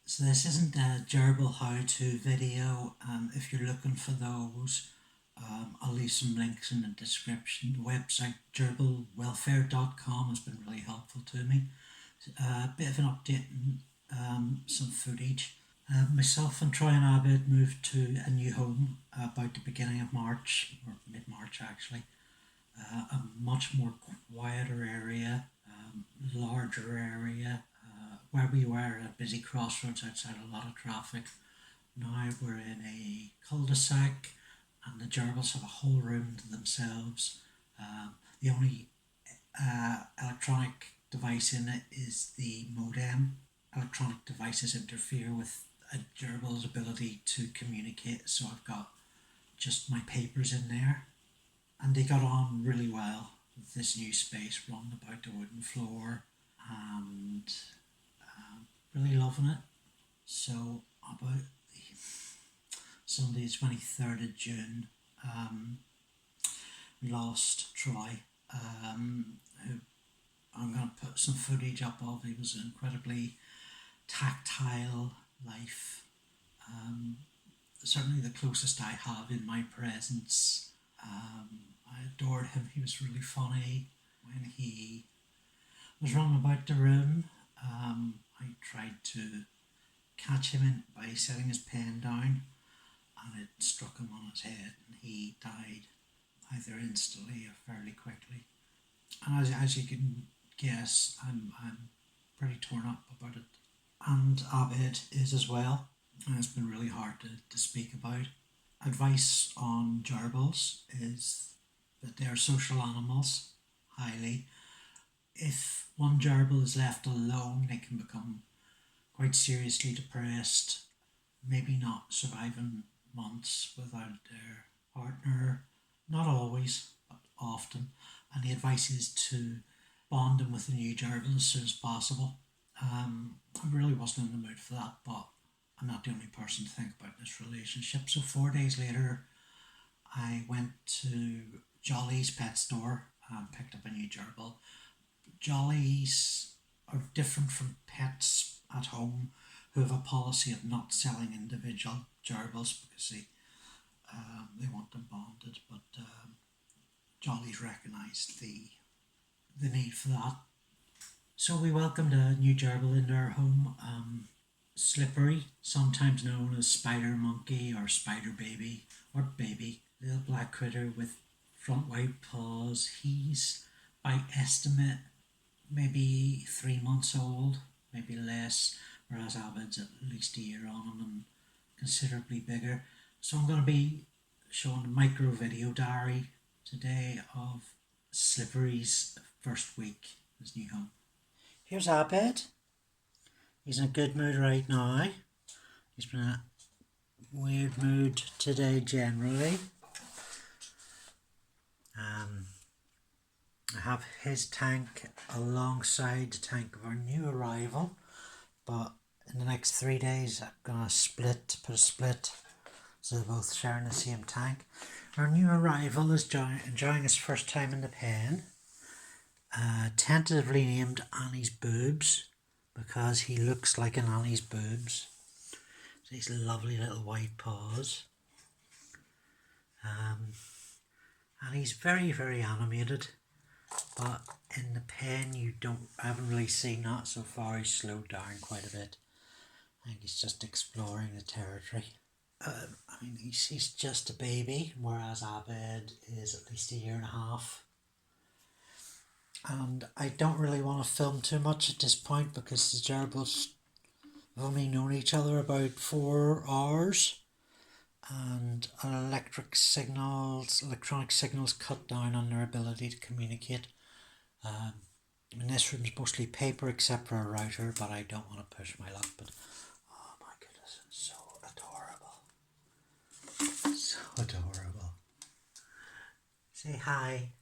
So this isn't a gerbil how-to video. If you're looking for those, I'll leave some links in the description. The website gerbilwelfare.com has been really helpful to me. A bit of an update and some footage. Myself and Troy and Abid moved to a new home about the beginning of March, or mid-March actually. A much more quieter area, larger area. Where we were at a busy crossroads outside a lot of traffic. Now we're in a cul-de-sac and the gerbils have a whole room to themselves. The only electronic device in it is the modem. Electronic devices interfere with a gerbil's ability to communicate, so I've got just my papers in there. And they got on really well with this new space, running about the wooden floor and really loving it. So about Sunday the 23rd of June, we lost Troy, who I'm going to put some footage up of. He was an incredibly tactile life. Certainly the closest I have in my presence. I adored him. He was really funny. When he was running about the room, I tried to catch him in by setting his pen down, and it struck him on his head and he died either instantly or fairly quickly. And as you can guess, I'm pretty torn up about it. And Abed is as well, and it's been really hard to speak about. Advice on gerbils is that they are social animals, highly. If one gerbil is left alone, they can become quite seriously depressed, maybe not surviving months without their partner. Not always, but often. And the advice is to bond them with a new gerbil as soon as possible. I really wasn't in the mood for that, but I'm not the only person to think about this relationship. So 4 days later, I went to Jolly's pet store and picked up a new gerbil. Jollies are different from pets at home who have a policy of not selling individual gerbils because they want them bonded, but Jollies recognised the need for that. So we welcomed a new gerbil into our home. Slippery, sometimes known as spider monkey or spider baby or baby, little black critter with front white paws. He's, by estimate, maybe 3 months old, maybe less, whereas Abed's at least a year on him and considerably bigger. So I'm going to be showing a micro video diary today of Slippery's first week in his new home. Here's Abed. He's in a good mood right now. He's been in a weird mood today generally. I have his tank alongside the tank of our new arrival, but in the next 3 days I'm going to put a split so they're both sharing the same tank. Our new arrival is enjoying his first time in the pen, tentatively named Annie's Boobs because he looks like an Annie's boobs. So these lovely little white paws. And he's very, very animated, but in the pen I haven't really seen that so far. He's slowed down quite a bit. I think he's just exploring the territory. He's just a baby, whereas Abed is at least a year and a half. And I don't really want to film too much at this point because the gerbils have only known each other about 4 hours. And electronic signals cut down on their ability to communicate. This room's mostly paper except for a router, but I don't want to push my luck. But oh my goodness, it's so adorable. So adorable. Say hi.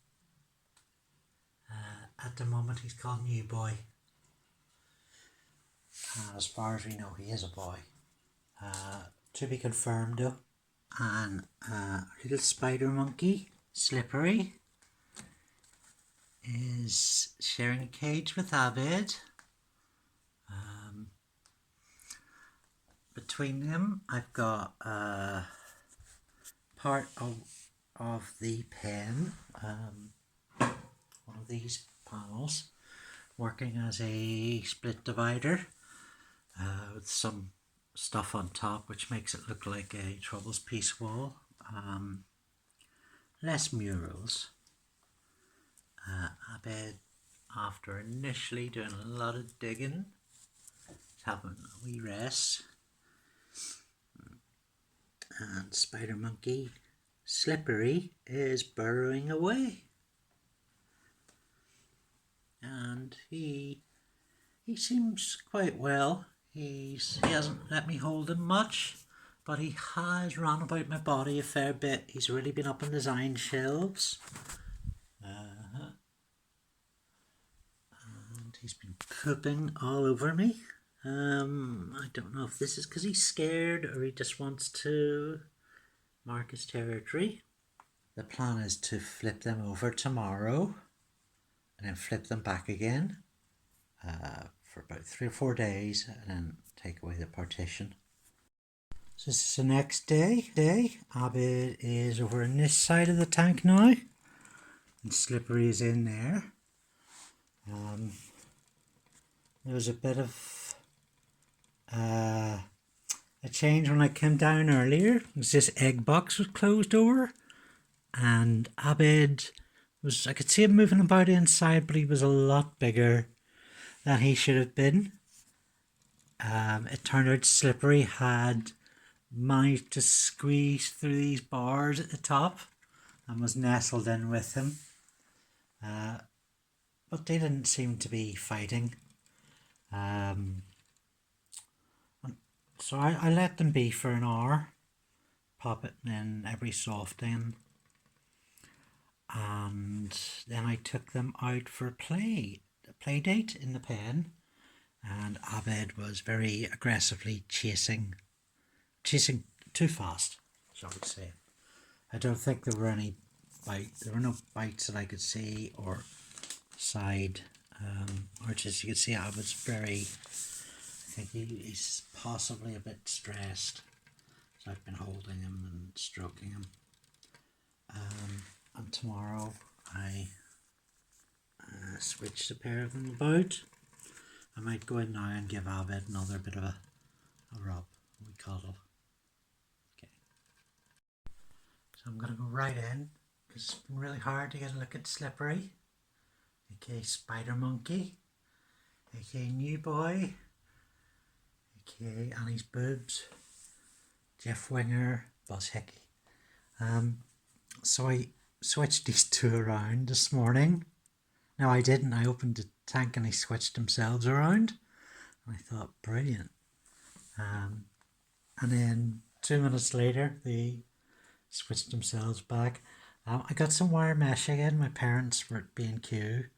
At the moment he's called New Boy. As far as we know, he is a boy. To be confirmed though. And little spider monkey, Slippery, is sharing a cage with Abed. between them, I've got part of the pen, one of these panels, working as a split divider with some stuff on top which makes it look like a Troubles piece wall. Less murals. Abed, after initially doing a lot of digging, is having a wee rest. And Spider Monkey Slippery is burrowing away. And he seems quite well. He hasn't let me hold him much, but he has run about my body a fair bit. He's really been up on the design shelves. And he's been pooping all over me. I don't know if this is because he's scared or he just wants to mark his territory. The plan is to flip them over tomorrow and then flip them back again for about 3 or 4 days and then take away the partition. So this is the next day. Abed is over on this side of the tank now and Slippery is in there. There was a bit of a change when I came down earlier. This egg box was closed over and Abed was, I could see him moving about inside, but he was a lot bigger than he should have been. It turned out Slippery had managed to squeeze through these bars at the top and was nestled in with him. But they didn't seem to be fighting. So I let them be for an hour, pop it in every so often, and then I took them out for a play date in the pen, and Abed was very aggressively chasing too fast, shall we say. I don't think there were any there were no bites that I could see or side, or just you could see I was very, I think he's possibly a bit stressed, so I've been holding him and stroking him. And tomorrow I switch the pair of them about. I might go in now and give Abed another bit of a rub, we cuddle. Okay. So I'm going to go right in because it's been really hard to get a look at Slippery, aka Spider Monkey, aka New Boy, aka Annie's Boobs, Jeff Winger, Buzz Hickey. So I switched these two around this morning. No, I didn't. I opened the tank and they switched themselves around. And I thought, brilliant. And then 2 minutes later, they switched themselves back. I got some wire mesh again. My parents were at B&Q.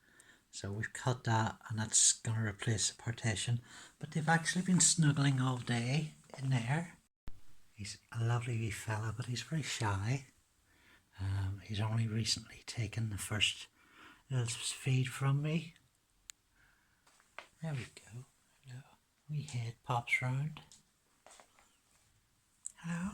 So we've cut that and that's going to replace the partition. But they've actually been snuggling all day in there. He's a lovely wee fella, but he's very shy. He's only recently taken the first little feed from me. There we go. Hello. Wee head pops round. Hello.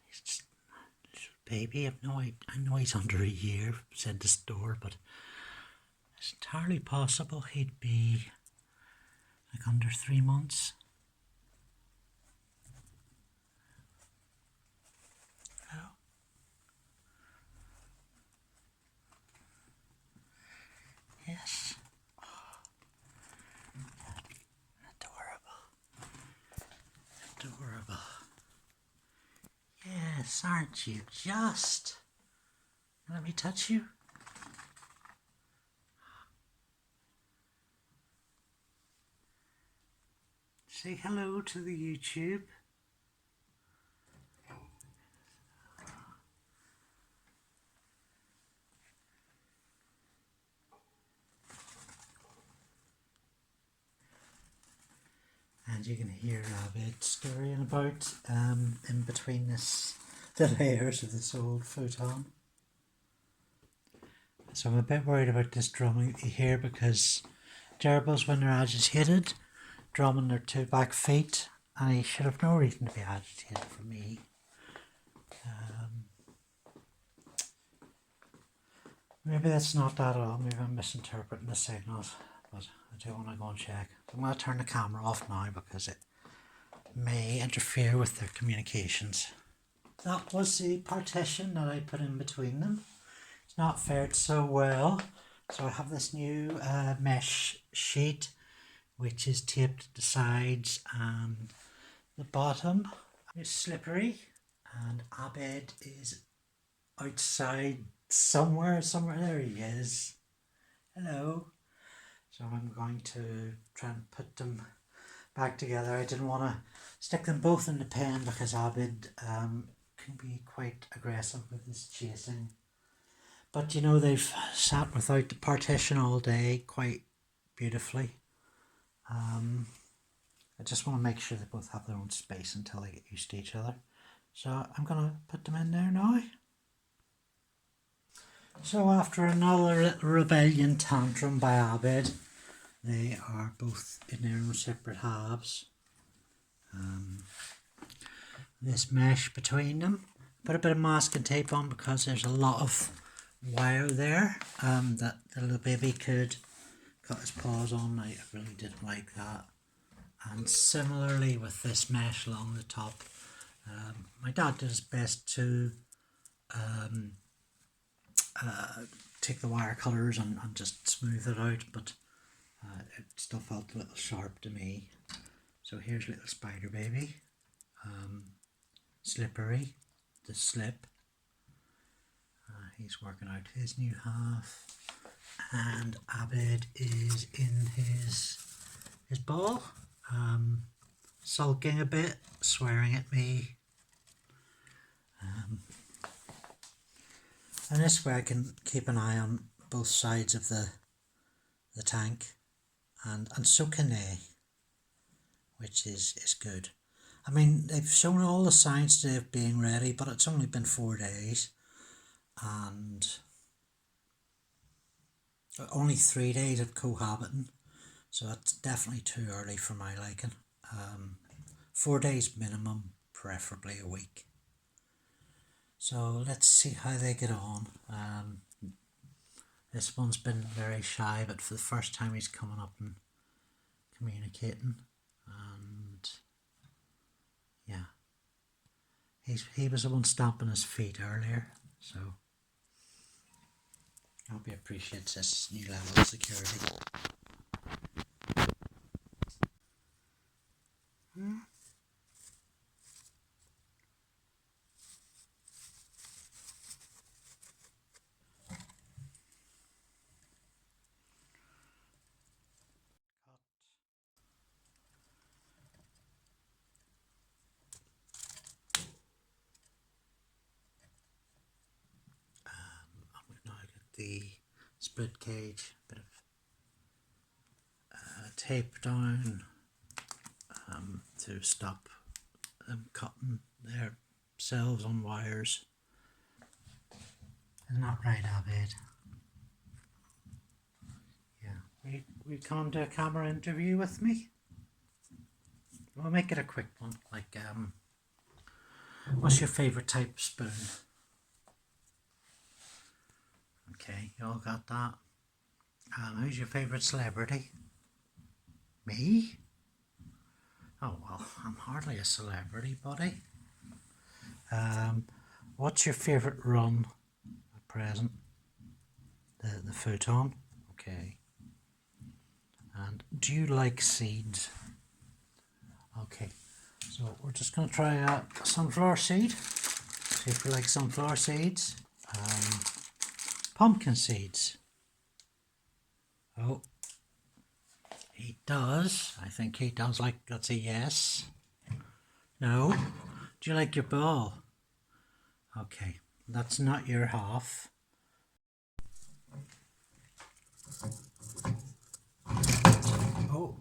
He's just a little baby. I know he's under a year, said the store, but it's entirely possible he'd be like under 3 months. Hello. Yes. Oh, adorable. Adorable. Yes, aren't you just? Let me touch you. Say hello to the YouTube. And you can hear Abed scurrying about in between the layers of this old futon. So I'm a bit worried about this drumming here because gerbils, when they're agitated, drum on their two back feet, and he should have no reason to be agitated for me. Maybe that's not that at all. Maybe I'm misinterpreting the signals, but I do want to go and check. I'm going to turn the camera off now because it may interfere with their communications. That was the partition that I put in between them. It's not fared so well. So I have this new mesh sheet which is taped to the sides and the bottom is slippery, and Abed is outside somewhere. There he is. Hello. So I'm going to try and put them back together. I didn't want to stick them both in the pen because Abed can be quite aggressive with his chasing. But you know, they've sat without the partition all day quite beautifully. I just want to make sure they both have their own space until they get used to each other. So I'm going to put them in there now. So after another little rebellion tantrum by Abed, they are both in their own separate halves. This mesh between them. Put a bit of masking tape on because there's a lot of wire there that the little baby could cut his paws on. I really didn't like that. And similarly with this mesh along the top, my dad did his best to take the wire cutters and just smooth it out, but it still felt a little sharp to me. So here's little spider baby, slippery, the slip. He's working out his new half, and Abed is in his ball, sulking a bit, swearing at me. And this way I can keep an eye on both sides of the tank, and so can they, which is good. I mean, they've shown all the signs today of being ready, but it's only been 4 days, and only 3 days of cohabiting, so that's definitely too early for my liking. 4 days minimum, preferably a week. So let's see how they get on. This one's been very shy, but for the first time he's coming up and communicating, and yeah, he was the one stamping his feet earlier, so I hope he appreciates this new level of security. We've now got the split cage, bit of tape down to stop them cutting themselves on wires. Isn't that right, Abed? Yeah. Will you come to a camera interview with me? We'll make it a quick one. Like, what's your favourite type of spoon? Okay, you all got that. Who's your favourite celebrity? Me? Oh well, I'm hardly a celebrity, buddy. What's your favourite run at present? The futon? Okay. And do you like seeds? Okay, so we're just going to try a sunflower seed. See if we like sunflower seeds. Pumpkin seeds. Oh, he does. I think he does like, that's a yes. No? Do you like your ball? Okay, that's not your half. Oh.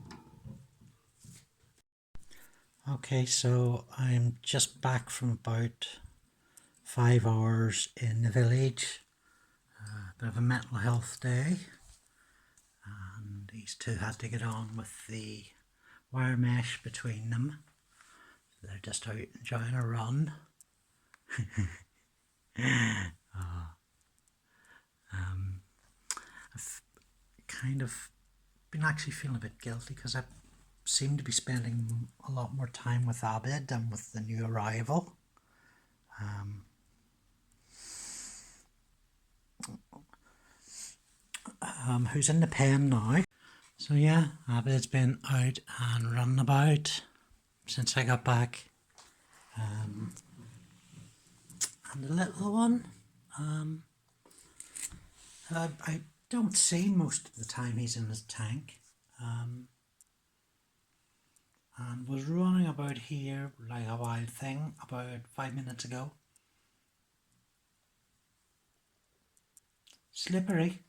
Okay, so I'm just back from about 5 hours in the village. bit of a mental health day, and these two had to get on with the wire mesh between them. They're just out enjoying a run. I've kind of been actually feeling a bit guilty because I seem to be spending a lot more time with Abid than with the new arrival. Who's in the pen now. So yeah, Abid's been out and running about since I got back. And the little one, I don't see most of the time he's in his tank. And was running about here like a wild thing about 5 minutes ago. Slippery.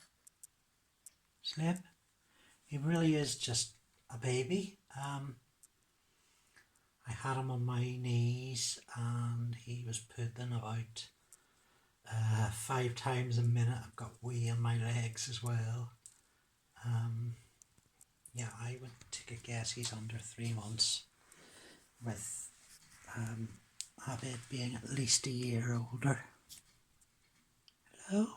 Slip. He really is just a baby. I had him on my knees and he was pooping about 5 times a minute. I've got wee on my legs as well. Yeah, I would take a guess he's under 3 months, with Abid being at least a year older. Hello?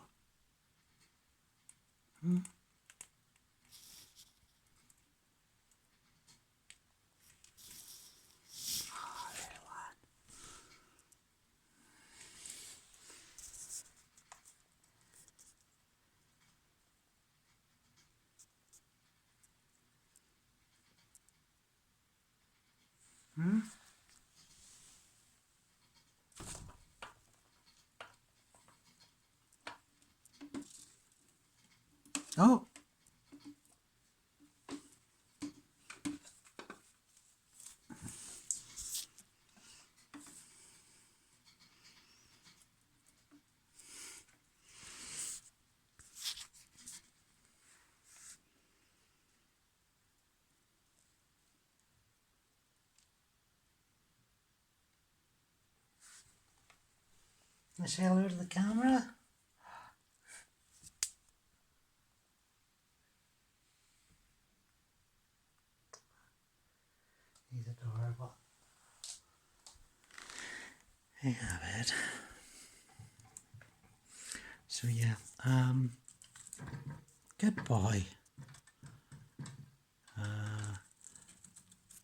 Oh! Can I say hello to the camera? He's adorable. Hey, Abid. So yeah, good boy.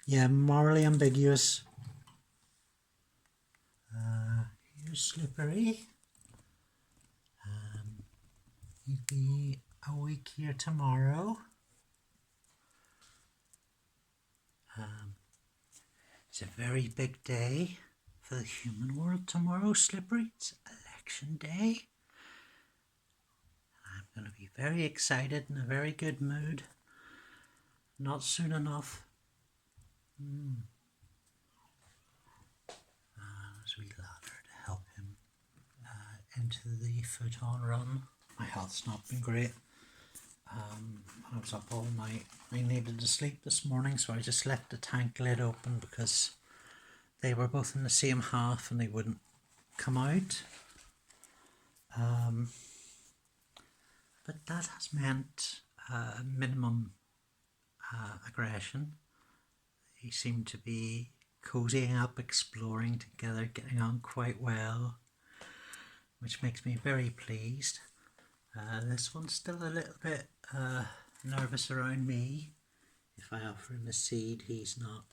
Yeah, morally ambiguous. Here's Slippery. He'll be a week here tomorrow. It's a very big day for the human world tomorrow, Slippery. It's election day. I'm going to be very excited, in a very good mood. Not soon enough. As we ladder to help him into the futon run. My health's not been great. I was up all night. I needed to sleep this morning, so I just left the tank lid open because they were both in the same half and they wouldn't come out. But that has meant minimum aggression. They seem to be cozying up, exploring together, getting on quite well, which makes me very pleased. This one's still a little bit nervous around me. If I offer him a seed, he's not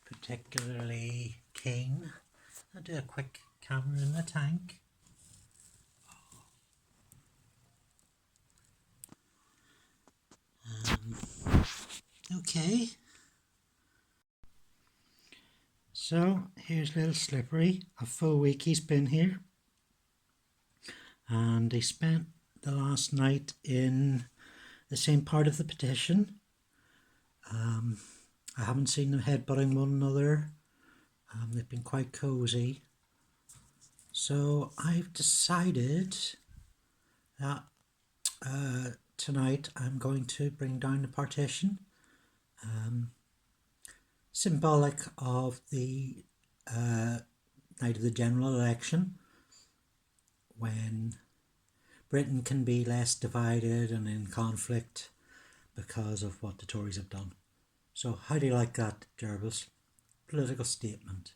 particularly keen. I'll do a quick camera in the tank. Okay. So here's little Slippery. A full week he's been here. And he spent the last night in the same part of the petition. I haven't seen them headbutting one another. They've been quite cozy. So I've decided that tonight I'm going to bring down the partition. Symbolic of the night of the general election, when Britain can be less divided and in conflict because of what the Tories have done. So how do you like that, Gerbils? Political statement.